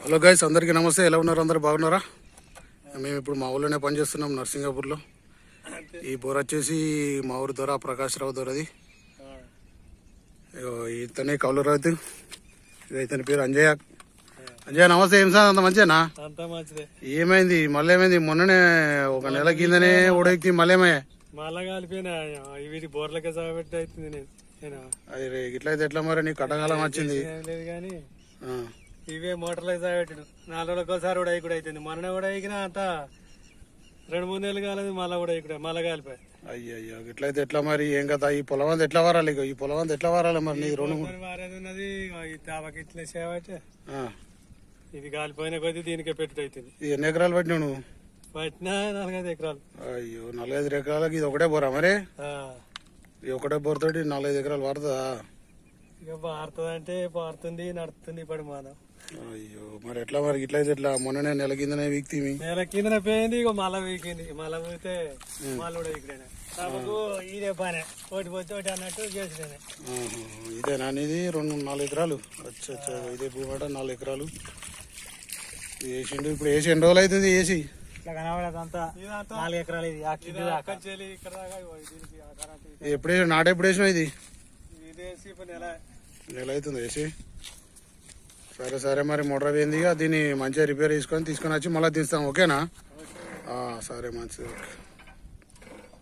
Hello guys, అందరికీ నమస్తే. ఎలా ఉన్నారు? అందరు బాగున్నారా? మేము ఇప్పుడు మా ఊళ్ళోనే పనిచేస్తున్నాం, నర్సింగాపూర్లో. ఈ బోర్ వచ్చేసి మా ఊరు దొర ప్రకాష్ రావు దొరది. ఇతనే కౌలు రైతు. ఇతని పేరు అంజయ్య. అంజయ్య నమస్తే. ఏం సార్, అంత మంచిదేనా? ఏమైంది మళ్ళీ? ఏమైంది? మొన్ననే ఒక నెల కిందనే ఉడెక్కి మళ్ళీ మళ్ళా కలిపిన వీటి బోర్లకే సాగబెట్టి అవుతుంది. అదే ఇట్లయితే ఎట్లా మరి? నీకు కట్టకాలం వచ్చింది లేదు కానీ ఇవే మోటార్లకు సాగబెట్టిన 4 రోజులకోసారి కూడా కూడా అవుతుంది. మొన్న కూడా ఎగినా అంత 2-3 నెలలు కాలేదు. మళ్ళా కూడా ఇక్కడ మళ్ళా కాలిపోయి. అయ్యో ఇట్లయితే ఎట్లా మరి? ఏం కదా ఈ పొలం అంతా ఎట్లా వారాలి? ఈ పొలం అంతా ఎట్లా వారాలి మరి? నీకు 2-3 వారేది ఉన్నది. తాబకి ఇట్లా సేవట్టే ఇది కాలిపోయిన కొద్ది దీనికే పెట్టుడు అవుతుంది. ఎన్ని ఎకరాలు పట్టినావు నువ్వు? పట్టినా 4-5 ఎకరాలు. అయ్యో 4-5 ఎకరాలకి ఇది ఒకటే బోరా మరి? ఈ ఒకటే బోర్ తోటి 4-5 ఎకరాలు వాడుతుందా? ఇక పారుతుంది అంటే పారుతుంది, నడుస్తుంది ఇప్పుడు మానం. అయ్యో మరి ఎట్లా మరి? ఇట్లయితే ఎట్లా? మొన్ననే నెల కిందనే వీక్తి నెల కిందనే పోయింది. ఇక మళ్ళా వీకింది. మళ్ళా పోతే మళ్ళీ కూడా వీకినా నాకు ఇదే పని ఒకటి పోతే ఒకటి అన్నట్టు చేసినే. ఇదేనా ఇది? 2-4 ఎకరాలు? అచ్చా, ఇదే భూమట 4 ఎకరాలు వేసిండు. ఇప్పుడు వేసి ఎన్ని రోజులు అవుతుంది వేసి? ఇట్లా కనబడేదంతా 4 ఎకరాలు. ఇది ఎప్పుడు వేసిన? నాట ఎప్పుడు వేసినా? ఇది నెల అవుతుంది వేసి. సరే మరి మోటార్ పోయిందిగా, దీన్ని మంచిగా రిపేర్ తీసుకొని వచ్చి మళ్ళీ తీస్తాం. ఓకేనా? సరే మంచిది. ఓకే.